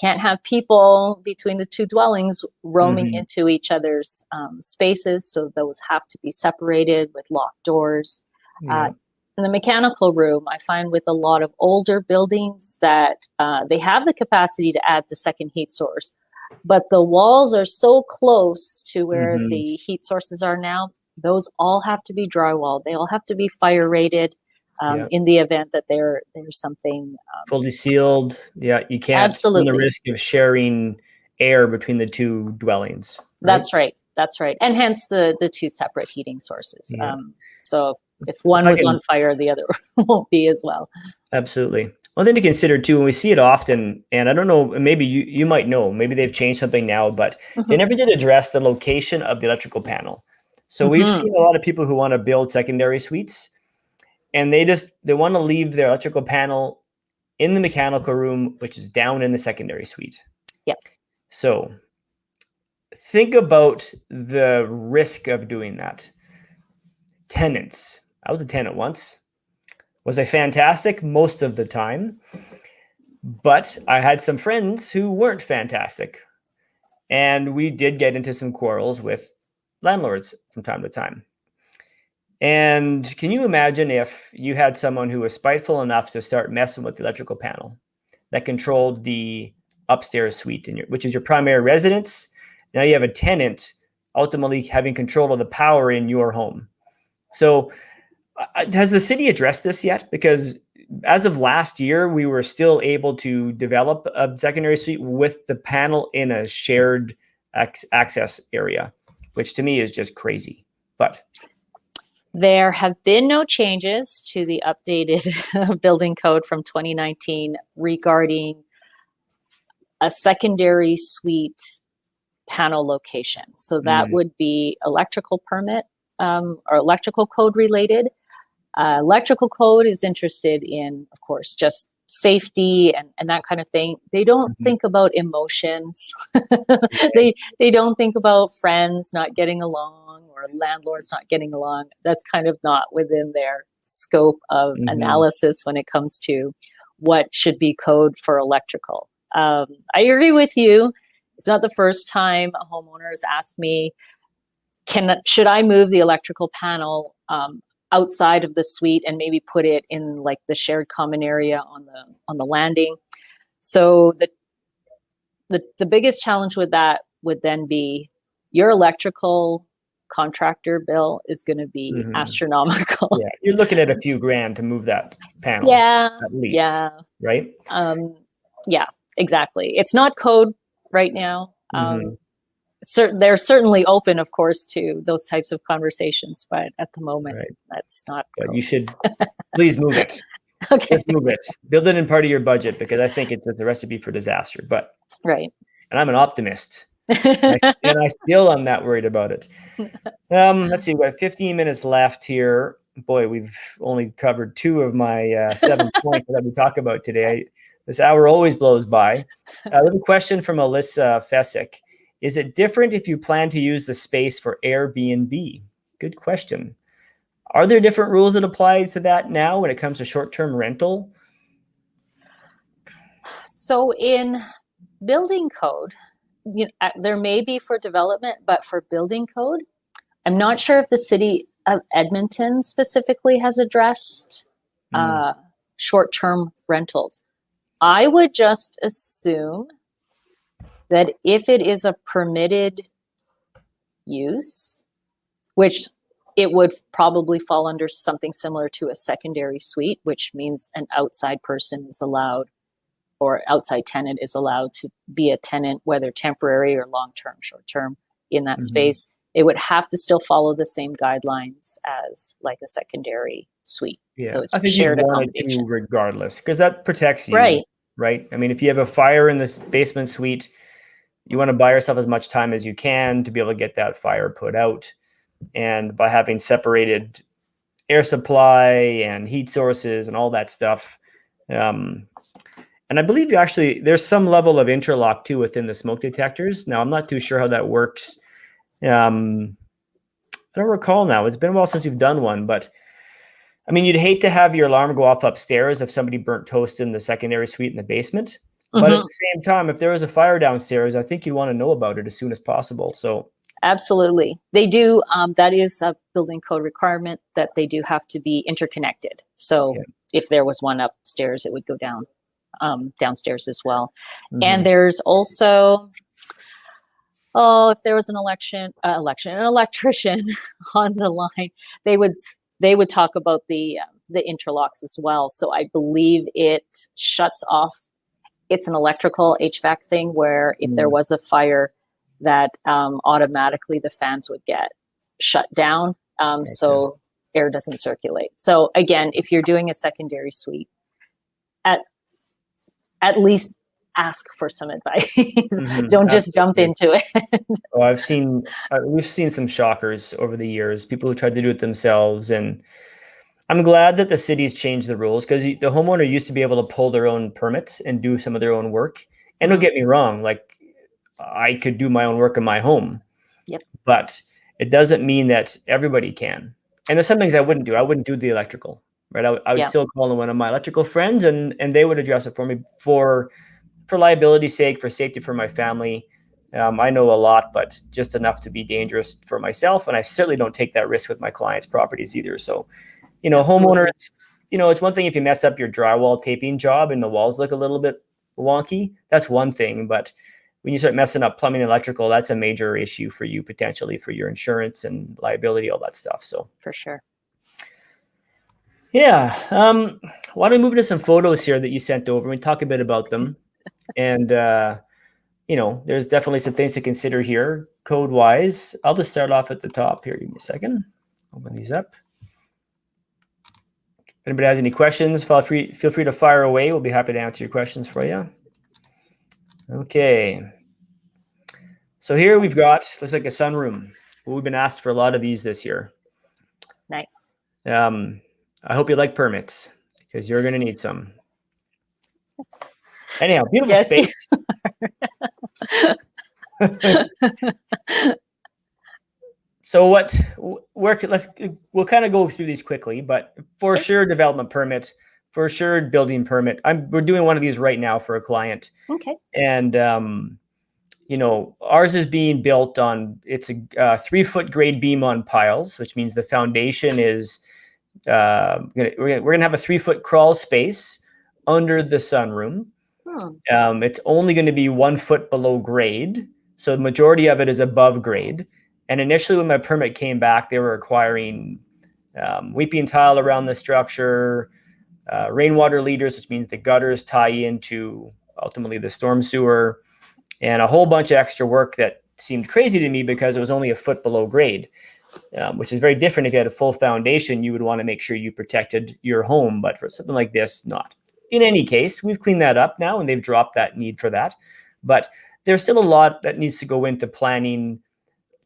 can't have people between the 2 dwellings roaming into each other's spaces. So those have to be separated with locked doors. In the mechanical room, I find with a lot of older buildings that they have the capacity to add the second heat source, but the walls are so close to where the heat sources are now. Those all have to be drywall. They all have to be fire rated in the event that there's something fully sealed. Yeah, you can't run the risk of sharing air between the 2 dwellings. Right? That's right. And hence the 2 separate heating sources. So if one was on fire, the other won't be as well. Absolutely. One thing to consider too, and we see it often, and I don't know, maybe you might know, maybe they've changed something now, but they never did address the location of the electrical panel. So we've seen a lot of people who want to build secondary suites, and they want to leave their electrical panel in the mechanical room, which is down in the secondary suite. Yep. So think about the risk of doing that. Tenants. I was a tenant once. Was I fantastic? Most of the time. But I had some friends who weren't fantastic. And we did get into some quarrels with landlords from time to time. And can you imagine if you had someone who was spiteful enough to start messing with the electrical panel that controlled the upstairs suite, which is your primary residence? Now you have a tenant ultimately having control of the power in your home. So has the city addressed this yet? Because as of last year, we were still able to develop a secondary suite with the panel in a shared access area, which to me is just crazy. But there have been no changes to the updated building code from 2019 regarding a secondary suite panel location. So that would be electrical permit or electrical code related. Electrical code is interested in, of course, just safety and that kind of thing. They don't think about emotions. They don't think about friends not getting along or landlords not getting along. That's kind of not within their scope of analysis when it comes to what should be code for electrical. I agree with you. It's not the first time a homeowner has asked me, should I move the electrical panel outside of the suite and maybe put it in like the shared common area on the landing? So the biggest challenge with that would then be your electrical contractor bill is going to be astronomical. Yeah, you're looking at a few grand to move that panel. Yeah, at least. Yeah, right. Yeah, exactly. It's not code right now. They're certainly open, of course, to those types of conversations, but at the moment, that's not. But you should please move it. Okay, just move it. Build it in part of your budget, because I think it's a recipe for disaster. But right, and I'm an optimist, and I still am not worried about it. Let's see, we have 15 minutes left here. Boy, we've only covered 2 of my 7 points that we talk about today. This hour always blows by. A little question from Alyssa Fessick. Is it different if you plan to use the space for Airbnb? Good question. Are there different rules that apply to that now when it comes to short-term rental? So in building code, there may be for development, but for building code, I'm not sure if the city of Edmonton specifically has addressed short-term rentals. I would just assume that if it is a permitted use, which it would probably fall under something similar to a secondary suite, which means an outside person is allowed, or outside tenant is allowed to be a tenant, whether temporary or long-term, short-term in that space. It would have to still follow the same guidelines as like a secondary suite. Yeah, so it's I think shared you want it accommodation. to regardless, because that protects you. Right. I mean, if you have a fire in this basement suite, you want to buy yourself as much time as you can to be able to get that fire put out. And by having separated air supply and heat sources and all that stuff. And I believe there's some level of interlock too within the smoke detectors. Now, I'm not too sure how that works. I don't recall now. It's been a while since you've done one, but I mean, you'd hate to have your alarm go off upstairs if somebody burnt toast in the secondary suite in the basement. But at the same time, if there was a fire downstairs, I think you want to know about it as soon as possible. So absolutely. They do. That is a building code requirement that they do have to be interconnected. So if there was one upstairs, it would go down downstairs as well. And there's also, if there was an electrician on the line, they would talk about the interlocks as well. So I believe it shuts off. It's an electrical HVAC thing where if there was a fire, that automatically the fans would get shut down, so air doesn't circulate. So again, if you're doing a secondary suite, at least ask for some advice. Don't just jump into it. We've seen some shockers over the years, people who tried to do it themselves. And I'm glad that the city's changed the rules, because the homeowner used to be able to pull their own permits and do some of their own work. And don't get me wrong, like I could do my own work in my home, but it doesn't mean that everybody can. And there's some things I wouldn't do. I wouldn't do the electrical, right? I would still call in one of my electrical friends and they would address it for me for liability's sake, for safety for my family. I know a lot, but just enough to be dangerous for myself. And I certainly don't take that risk with my clients' properties either. So, homeowners, it's one thing if you mess up your drywall taping job and the walls look a little bit wonky, that's one thing. But when you start messing up plumbing and electrical, that's a major issue for you, potentially, for your insurance and liability, all that stuff. So for sure. Yeah. Why don't we move to some photos here that you sent over? We talk a bit about them. And, there's definitely some things to consider here code-wise. I'll just start off at the top here. Give me a second. Open these up. If anybody has any questions, feel free to fire away. We'll be happy to answer your questions for you. Okay. So here we've got, looks like a sunroom. We've been asked for a lot of these this year. Nice. I hope you like permits because you're going to need some. Anyhow, beautiful Yes. space. So we'll kind of go through these quickly, but for sure development permit, for sure building permit. We're doing one of these right now for a client. Okay. And ours is being built on, it's a 3-foot grade beam on piles, which means the foundation is we're gonna have a 3-foot crawl space under the sunroom. It's only going to be 1 foot below grade, so the majority of it is above grade. And initially, when my permit came back, they were requiring weeping tile around the structure, rainwater leaders, which means the gutters tie into ultimately the storm sewer, and a whole bunch of extra work that seemed crazy to me because it was only 1 foot below grade, which is very different. If you had a full foundation, you would want to make sure you protected your home, but for something like this, not. In any case, we've cleaned that up now, and they've dropped that need for that. But there's still a lot that needs to go into planning.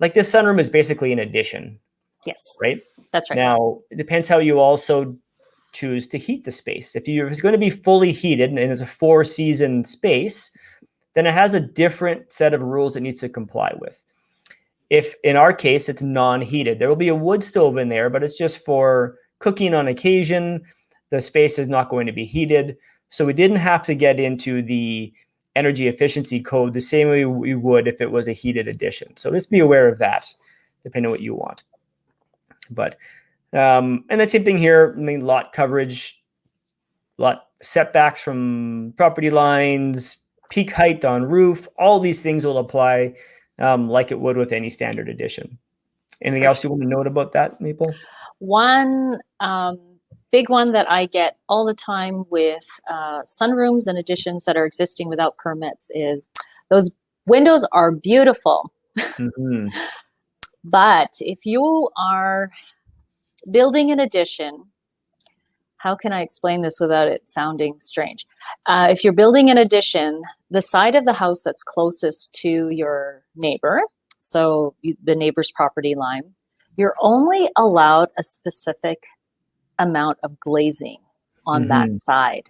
Like this sunroom is basically an addition. Yes. Right? That's right. Now, it depends how you also choose to heat the space. If it's going to be fully heated and it's a 4-season space, then it has a different set of rules it needs to comply with. If in our case, it's non-heated, there will be a wood stove in there, but it's just for cooking on occasion. The space is not going to be heated. So we didn't have to get into the energy efficiency code the same way we would if it was a heated addition. So just be aware of that, depending on what you want. But, and the same thing here, I mean, lot coverage, lot setbacks from property lines, peak height on roof, all these things will apply like it would with any standard addition. Anything else you want to note about that, Maple? One big one that I get all the time with sunrooms and additions that are existing without permits is those windows are beautiful. Mm-hmm. But if you are building an addition, how can I explain this without it sounding strange? If you're building an addition, the side of the house that's closest to your neighbor, so the neighbor's property line, you're only allowed a specific amount of glazing on that side.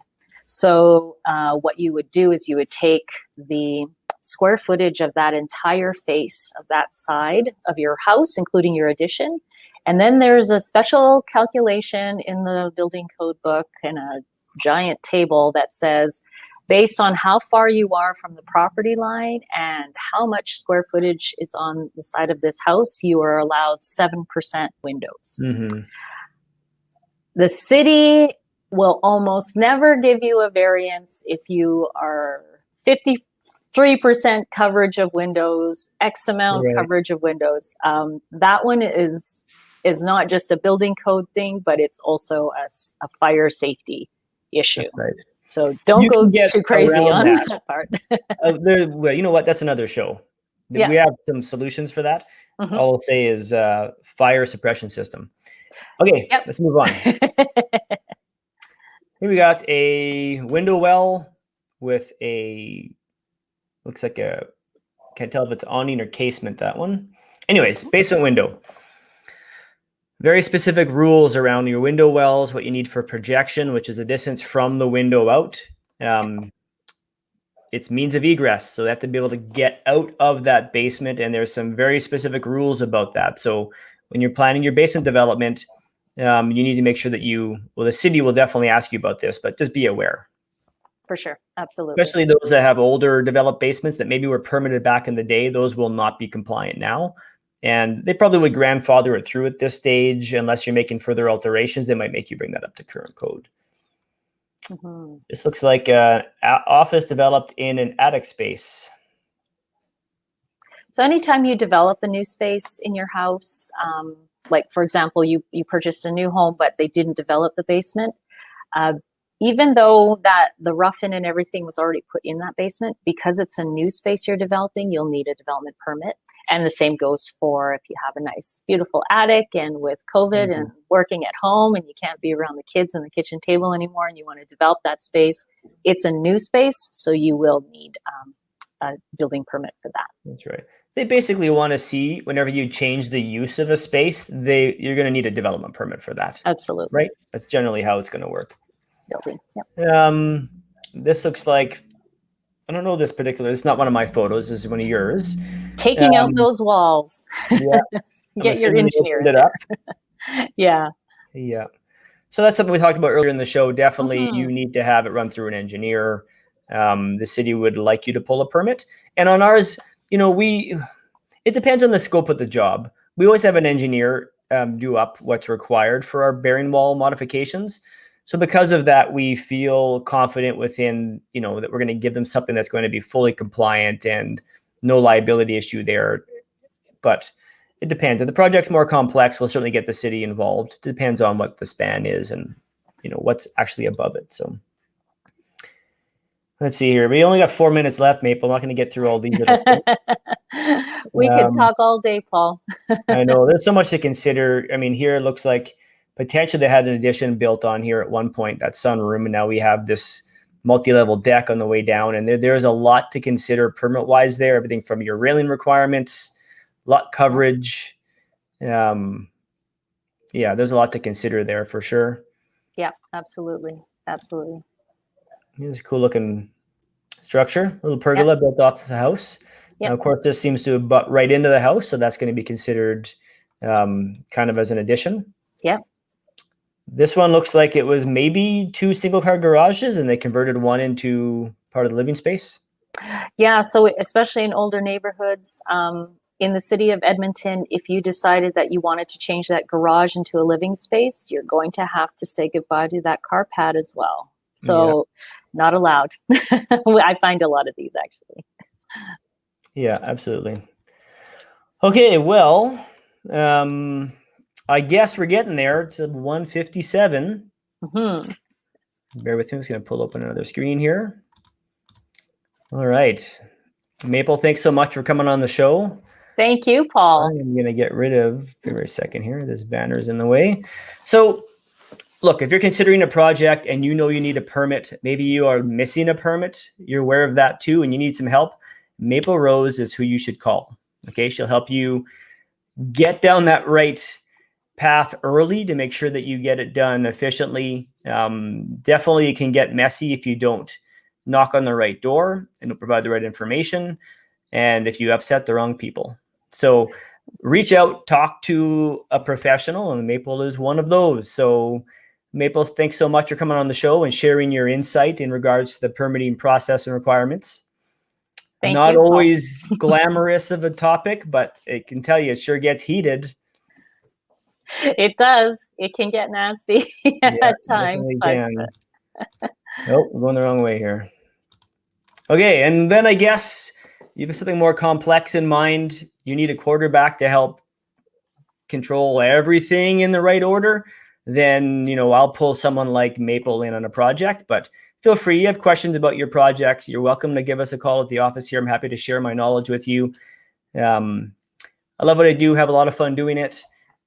So what you would do is you would take the square footage of that entire face of that side of your house, including your addition. And then there's a special calculation in the building code book and a giant table that says, based on how far you are from the property line and how much square footage is on the side of this house, you are allowed 7% windows. Mm-hmm. The city will almost never give you a variance if you are 53% coverage of windows, X amount coverage of windows. That one is not just a building code thing, but it's also a fire safety issue. That's right. So don't go too crazy on that part. Well, you know what? That's another show. Yeah. We have some solutions for that. Mm-hmm. All I'll say is fire suppression system. Okay, Let's move on. Here we got a window well with looks like can't tell if it's awning or casement, that one. Anyways, basement window. Very specific rules around your window wells, what you need for projection, which is the distance from the window out. It's means of egress, so they have to be able to get out of that basement, and there's some very specific rules about that. So when you're planning your basement development, you need to make sure that the city will definitely ask you about this, but just be aware. For sure, absolutely. Especially those that have older developed basements that maybe were permitted back in the day, those will not be compliant now. And they probably would grandfather it through at this stage. Unless you're making further alterations, they might make you bring that up to current code. Mm-hmm. This looks like an office developed in an attic space. So anytime you develop a new space in your house, like for example, you purchased a new home, but they didn't develop the basement. Even though that the rough-in and everything was already put in that basement, because it's a new space you're developing, you'll need a development permit. And the same goes for if you have a nice, beautiful attic, and with COVID and working at home and you can't be around the kids and the kitchen table anymore and you want to develop that space, it's a new space, so you will need a building permit for that. That's right. They basically want to see whenever you change the use of a space, you're going to need a development permit for that. Absolutely. Right? That's generally how it's going to work. Building. Yep. This looks like, I don't know this particular, it's not one of my photos, this is one of yours. Taking out those walls. Yeah. Get your engineer. It up. Yeah. Yeah. So that's something we talked about earlier in the show. Definitely you need to have it run through an engineer. The city would like you to pull a permit. And on ours, it depends on the scope of the job. We always have an engineer do up what's required for our bearing wall modifications. So because of that, we feel confident within, that we're going to give them something that's going to be fully compliant and no liability issue there. But it depends. If the project's more complex, we'll certainly get the city involved. It depends on what the span is and, what's actually above it. So let's see here. We only got 4 minutes left, Maple. I'm not going to get through all these. We could talk all day, Paul. I know. There's so much to consider. I mean, here it looks like potentially they had an addition built on here at one point, that sunroom, and now we have this multi-level deck on the way down. And there's a lot to consider permit-wise there, everything from your railing requirements, lot coverage. Yeah, there's a lot to consider there for sure. Yeah, absolutely. Absolutely. Here's a cool looking structure, a little pergola built off the house. Now, of course, this seems to butt right into the house, so that's going to be considered kind of as an addition. Yeah. This one looks like it was maybe 2 single-car garages, and they converted one into part of the living space. Yeah, so especially in older neighborhoods, in the city of Edmonton, if you decided that you wanted to change that garage into a living space, you're going to have to say goodbye to that car pad as well. So not allowed. I find a lot of these actually. Yeah, absolutely. Okay, well, I guess we're getting there. It's 1:57. Bear with me. I'm just going to pull open another screen here. All right. Maple, thanks so much for coming on the show. Thank you, Paul. I'm going to get rid of, give me a second here. This banner's in the way. So, look, if you're considering a project and you need a permit, maybe you are missing a permit, you're aware of that too, and you need some help, Maple Rose is who you should call. Okay, she'll help you get down that right path early to make sure that you get it done efficiently. Definitely it can get messy if you don't knock on the right door and don't provide the right information, and if you upset the wrong people. So reach out, talk to a professional, and Maple is one of those. So Maple, thanks so much for coming on the show and sharing your insight in regards to the permitting process and requirements. Thank Not you, always glamorous of a topic, but I can tell you it sure gets heated. It does. It can get nasty at times. Nope, we're going the wrong way here. Okay, and then I guess you have something more complex in mind. You need a quarterback to help control everything in the right order. Then, I'll pull someone like Maple in on a project, but feel free. You have questions about your projects, you're welcome to give us a call at the office here. I'm happy to share my knowledge with you. I love what I do, have a lot of fun doing it.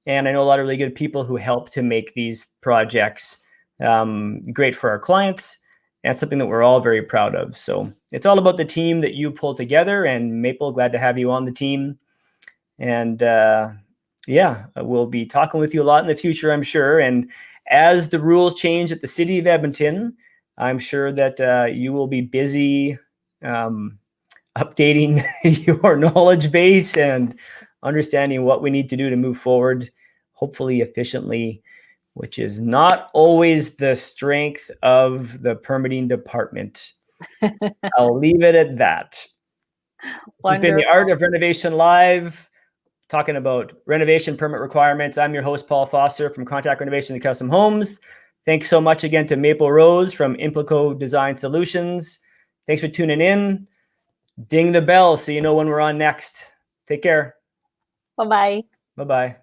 And I know a lot of really good people who help to make these projects great for our clients, and something that we're all very proud of. So it's all about the team that you pull together, and Maple, glad to have you on the team. And we'll be talking with you a lot in the future, I'm sure. And as the rules change at the City of Edmonton, I'm sure that you will be busy updating your knowledge base and understanding what we need to do to move forward, hopefully efficiently, which is not always the strength of the permitting department. I'll leave it at that. This has been the Art of Renovation Live, talking about renovation permit requirements. I'm your host, Paul Foster from Contract Renovation and Custom Homes. Thanks so much again to Maple Rose from Inplico Design Solutions. Thanks for tuning in. Ding the bell so you know when we're on next. Take care. Bye-bye. Bye-bye.